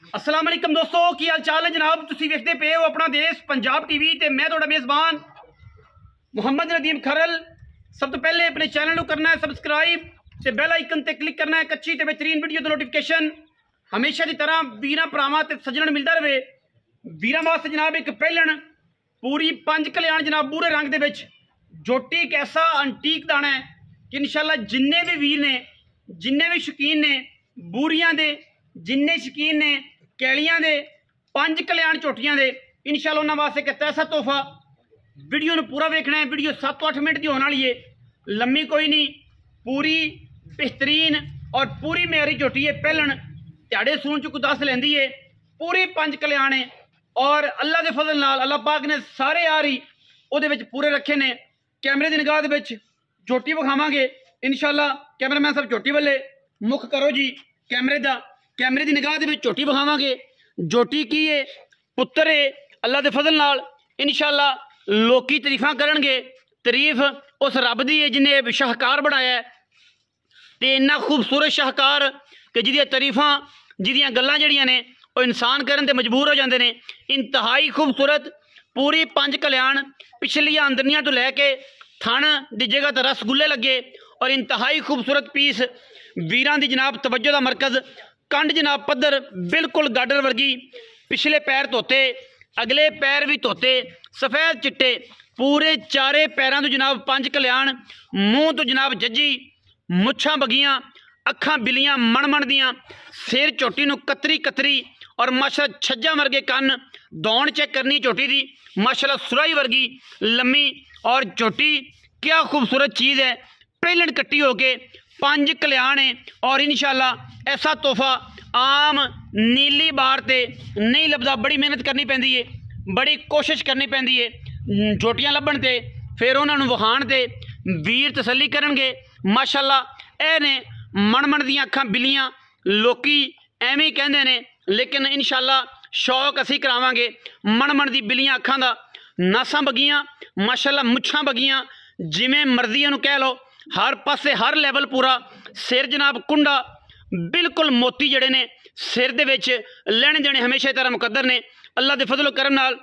अस्सलाम वालेकुम दोस्तों, की हाल चाल है जनाब। तुसीं वेखदे पे हो अपना देश पंजाब टीवी ते मैं तुहाडा मेज़बान मुहम्मद नदीम खरल। सब तो पहले अपने चैनल को करना है सबसक्राइब ते बेल आइकन ते क्लिक करना है कच्ची ते बेहतरीन वीडियो दी नोटिफिकेशन हमेशा की तरह वीरां भरावां ते सज्जणन मिलता रहे। वीरां वास्ते जनाब एक पहलन पूरी 5 कल्याण जनाब बूरे रंग दे विच जोटी एक ऐसा अंटीक दाना है कि इंशाल्लाह जिन्ने भी वीर ने, जिन्ने भी शौकीन ने बूरियां दे, जिन्ने शौकीन ने कैलियां दे, 5 कल्याण झोटियां दे, इंशाल्लाह उन्हां वास्ते एक ऐसा तोहफा। वीडियो नूं पूरा वेखना है। वीडियो 7 तो 8 मिनट की होने वाली है, लम्मी कोई नहीं, पूरी बेहतरीन और पूरी मेरी झोटी है। पहलन ध्याड़े सून च कोई 10 लैंदी है, पूरी 5 कल्याण है और अल्लाह के फजल नाल अल्लाह पाक ने सारे यार ही उहदे विच पूरे रखे ने। कैमरे की निगाह दे विच झोटी विखावांगे इंशाल्लाह। कैमरामैन साहब झोटी वाले मुख करो जी कैमरे दा, कैमरे की निगाह दे विच झोटी विखावांगे। झोटी की है, पुत्तर है, अल्लाह के फजल नाल इंशाल्लाह लोकी तरीफां करनगे। तारीफ उस रब दी है जिन्हें शाहकार बनाया है ते इन्ना खूबसूरत शाहकार कि जिहदियां तारीफां जिहदियां गल्लां जिहड़ियां ने वो इंसान करन ते मजबूर हो जाते हैं। इंतहाई खूबसूरत पूरी 5 कल्याण, पिछलियां अंदरनियां तो लैके थण दी जगह तो रसगुल्ले लगे और इंतहाई खूबसूरत पीस। वीरां दी जनाब तवज्जो दा मरकज़, कंड जनाब पद्धर बिल्कुल गाडर वर्गी, पिछले पैर धोते, अगले पैर भी धोते, सफ़ेद चिट्टे, पूरे चारे पैरों तो जनाब 5 कल्याण, मूँह तो जनाब जज्जी, मुछां बगियां, अखां बिलियां मण दियां, सिर झोटी नूं कतरी कतरी और माशाअल्लाह छज्जा वर्गे कन। दौड़ चेक करनी झोटी दी, माशाअल्लाह सुराही वर्गी लम्मी और झोटी क्या खूबसूरत चीज़ है। पहलन कट्टी होके 5 कल्याण है और इंशाल्लाह ऐसा तोहफा आम नीली बार ते नहीं लभदा। बड़ी मेहनत करनी पैंदी है, बड़ी कोशिश करनी पैंदी है झोटियां लभण ते, फिर उन्होंने विखाण ते वीर तसल्ली करनगे। माशाअल्लाह ए ने मण दियां अखां बिलियां, लोकी एवें ही कहंदे ने लेकिन इंशाल्लाह शौक असी करावांगे। मण दी बिलियां अखां दा, नासां बगियां, माशाअल्लाह मुछां बगियां, जिवें मर्जी उन्होंने कह लो, हर पासे हर लैवल पूरा। सिर जनाब कुंडा, बिल्कुल मोती जड़े ने सिर दे विच लैने देने हमेशा तरह मुकद्दर ने। अल्लाह के फजलो करम नाल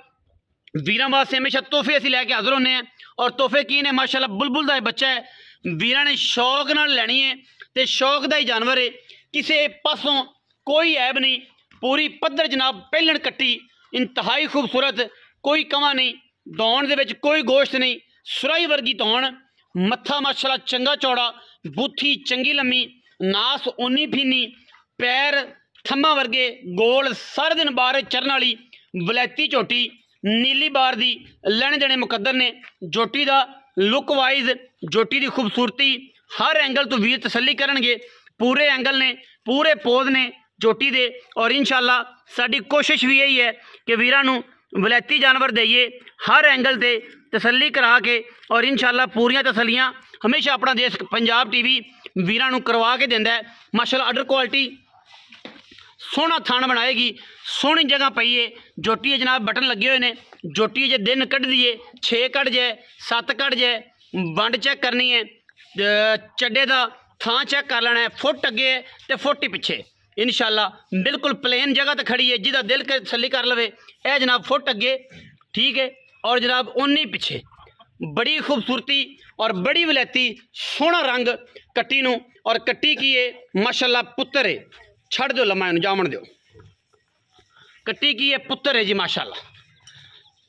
वीरां वास्ते हमेशा तोहफे असीं लैके हाज़र होने हैं और तोहफे की ने माशाअल्लाह बुलबुल दा बच्चा है, वीरां ने शौक नाल लैनी है ते शौक दा ही जानवर है, किसी पासों कोई ऐब नहीं। पूरी पद्धर जनाब पहलन कट्टी, इंतहाई खूबसूरत, कोई कमा नहीं, दौड़ दे विच कोई गोश्त नहीं, सुराही वर्गी दौड़, मत्था माशाअल्लाह चंगा चौड़ा, बूथी चंगी लम्मी, नास उन्नी फीनी, पैर थम्मा वर्गे गोल, सारे दिन बाहर चरन वाली वलैती झोटी, नीली बार दी लैने देने मुकद्दर ने। झोटी दा लुक वाइज, झोटी दी खूबसूरती हर एंगल तो वीर तसल्ली करनगे। पूरे एंगल ने, पूरे पोज ने झोटी दे और इंशाल्लाह साडी कोशिश भी यही है कि वीरां नूं वलैती जानवर दईए हर एंगल से तसल्ली करा के और इंशाल्लाह पूरियां तसल्लियां हमेशा अपना देश पंजाब टीवी वीरां नूं करवा के दिंदा है। माशाअल्लाह अडर क्वालिटी, सोहना थान बनाएगी, सोहनी जगह पई है। झोटी जनाब बटन लगे हुए ने, झोटी जे दिन कढ़ दिए 6 कढ़ जाए 7 कढ़ जाए, वंड चेक करनी है, चड्डे का थां चेक कर लेना है, फुट अगे तो फुट ही पिछे। इंशाल्लाह बिल्कुल प्लेन जगह तो खड़ी है, जिदा दिल के तसल्ली कर लवे। यह जनाब फुट अगे ठीक है और जनाब उन्नी पिछे, बड़ी खूबसूरती और बड़ी वलैती, सोहना रंग कट्टी नूं। और कट्टी की है माशाअल्लाह पुत्तर है, छड़ दो लम्मा इन्हूं जामण दो। कट्टी की है पुत्तर है जी माशाअल्लाह,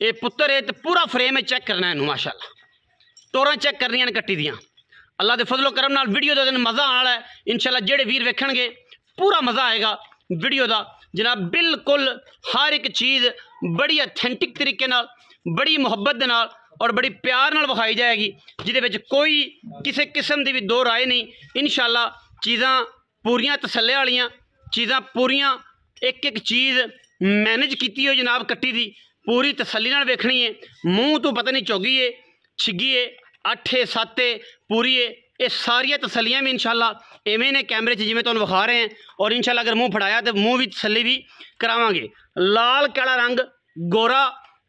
ये पुत्तर है तो पूरा फ्रेम है चेक करना है माशाअल्लाह। टोरां चेक करनियां ने कट्टी दियां। अल्लाह के फजलो करम नाल वीडियो का दिन मज़ा आने वाला है इंशाअल्लाह। जेड़े वीर वेखणगे पूरा मज़ा आएगा वीडियो का जनाब। बिल्कुल हर एक चीज़ बड़ी ऑथेंटिक तरीके नाल, बड़ी मुहब्बत दे नाल और बड़ी प्यार नाल विखाई जाएगी, जिहदे विच कोई किसी किस्म की भी दो राय नहीं। इंशाअल्लाह चीज़ां पूरियां तसल्ले वालियां चीज़ां, पूरियां एक एक चीज़ मैनेज की हो जनाब। कट्टी दी पूरी तसल्ली नाल वेखनी है, मूँह तो पता नहीं चौगी है, छिगी है, 8 7 पूरी है, ये सारिया तसलियाँ भी इंशाल्लाह इवें ने कैमरे जिमें तुहानूं विखा रहे हैं। और इंशाल्लाह अगर मुँह फड़ाया तो मुँह भी तसली भी करावांगे। लाल काला रंग गोरा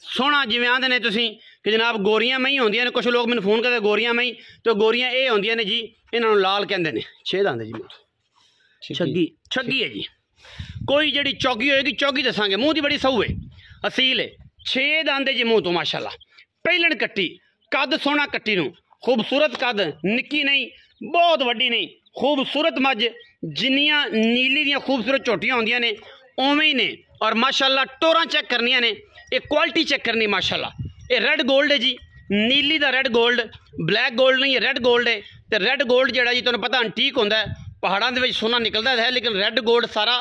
सोहना, जिवें आंदे ने तुसीं कि जनाब गोरियां मई होंदियां ने, कुछ लोग मैनूं फोन करते गोरियां मई, तो गोरियां ये होंदियां ने जी, इन्हां नूं लाल कहंदे ने। 6 दंद जी, छगी छगी है जी। कोई जी चौगी होएगी चौगी दसांगे। मूँह की बड़ी सहू है, असील है, 6 दंद है जी मूँह तो माशाल्लाह। पहलन कट्टी, कद सोहना कट्टी नूं, खूबसूरत कद, निक्की नहीं बहुत वड्डी नहीं, खूबसूरत मझ। जिन्नियां नीली दियां खूबसूरत झोटियां होंदियां ने उवें ही ने। और माशाल्लाह टोरां चेक करनियां ने, ये क्वालिटी चेक करनी माशाल्लाह। ये रेड गोल्ड है जी, नीली दा रेड गोल्ड, ब्लैक गोल्ड नहीं है, रेड गोल्ड है। तो रेड गोल्ड जिहड़ा जी तुहानूं पता अंटीक होंदा है, पहाड़ों के सोना निकलता है, लेकिन रेड गोल्ड सारा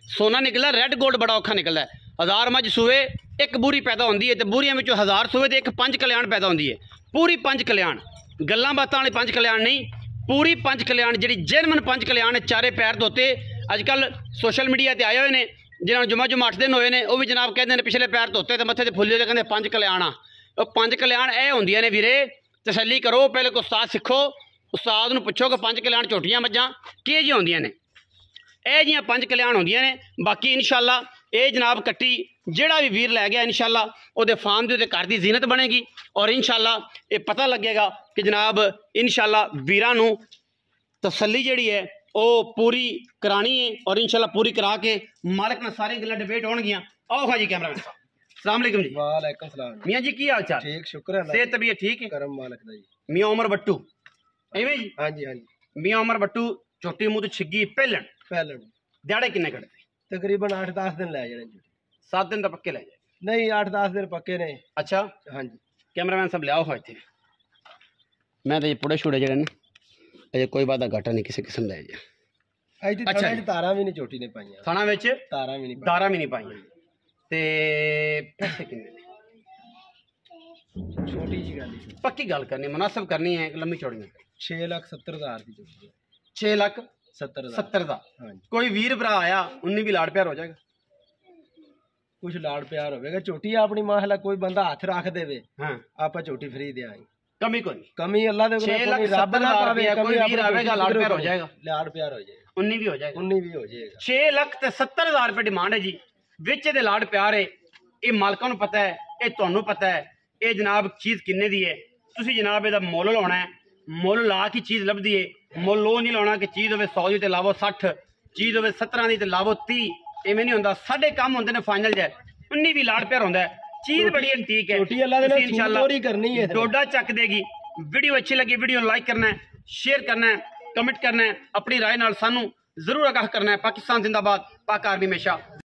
सोना निकलदा। रेड गोल्ड बड़ा औखा निकलता है। 1000 मझ सूए एक बूरी पैदा होंदी है, तो बूरियां विचों 1000 सूए तो एक 5 कल्याण पैदा होंदी है। पूरी 5 कल्याण, गल्लां बातां वाली 5 कल्याण नहीं, पूरी 5 कल्याण जी जेनवन 5 कल्याण है। चारे पैर धोते अजकल सोशल मीडिया पर आए हुए हैं, जिन्होंने जुमा 8 दिन होए ने, वो भी जनाब कहते हैं पिछले पैर धोते तो मत्थे ते फुल्ले, कहते 5 कल्याण आ। 5 कल्याण ये होंदियां ने वीरे, तसल्ली करो, पहले कोई उस्ताद सीखो, उस्ताद नूं पुछो कि 5 कल्याण झोटियां मझां किह जी होंदियां ने। यह जियां 5 कल्याण होंदियां ने। बाकी इंशाल्लाह ये जनाब कट्टी जिहड़ा भी वीर लै गया इंशाल्लाह उहदे फार्म दे घर की जीनत बनेगी। और इंशाल्लाह ये पता लगेगा कि जनाब इंशाल्लाह वीरां नूं तसल्ली जिहड़ी है वो पूरी करानी है। और इंशाल्लाह पूरी करा के मालिक नाल सारी गल्लां डिबेट होणगियां। आओ खाजी कैमरामैन साहब, अस्सलाम वालेकुम जी। वालेकुम सलाम मियां जी, की हाल चाल? ठीक, शुक्र है, सेहत तबीयत ठीक है? करम मालिक दा जी। मियां उमर बट्टू एवें जी? हाँ जी, हाँ जी। मियां उमर बट्टू छोटी मूँह तो छिग्गी पहलन पहलन दिहाड़े किन्ने कटदे? तकरीबन 8-10 दिन लै जाने जी। 7 दिन तो पक्के लै जाए? नहीं, 8-10 दिन पक्के ने। अच्छा, हाँ जी। कैमरामैन सब लियाओ इतने। मैं तो ये पुड़े छुड़े जड़े अजे कोई वादा घाटा नहीं किसी किस्म लै जाए। अच्छा, तारा भी नहीं झोटी ने पाइयां, थाना विच तारा भी नहीं, दारा भी नहीं पाइयां। ते पैसे किन्ने ने? छोटी जी गल, पक्की गल करनी, मुनासिब करनी है, लम्मी चौड़ी नहीं। 6,70,000 की झोटी है। 6,70,000 दा। हाँ जी। कोई वीर भरा आया उन्नी भी लाड़ प्यार हो जाएगा? कुछ लाड़ प्यार होगा। झोटी अपनी माहला कोई बंदा हाथ रख देवे, हाँ, आप झोटी फ्री दे आए। कमी कोई नहीं, कमी अल्लाह दे, 6,70,000 रुपया कोई वीर आवेगा लाड़ प्यार हो जाएगा, लाड़ प्यार हो जाएगा, उन्नी भी हो जाएगा, 19 भी हो जाएगा। 6,70,000 रुपये डिमांड है जी। विच दे लाड़ प्यार है, ये मालकां नूं पता है, ये तुहानूं पता है, ये जनाब चीज़ किन्ने दी है। तुसीं जनाब इहदा मुੱਲ लाउणा है, मुੱਲ ला के चीज़ लभदी है। मुੱਲ वो नहीं लाउणा कि चीज़ होवे 100 दी ते लावो 60, चीज़ होवे 17 दी ते लावो 30, इवें नहीं हुंदा। साडे काम हुंदे ने फाइनल जे 19 भी लाड़ प्यार हुंदा है। चीज़ बड़ी एंटीक है, इंशाल्लाह करनी है। डोडा चक देगी। वीडियो अच्छी लगी वीडियो लाइक करना है, शेयर करना है, कमेंट करना है, अपनी राय नाल सानू जरूर आगाह करना है। पाकिस्तान जिंदाबाद, पाक आर्मी हमेशा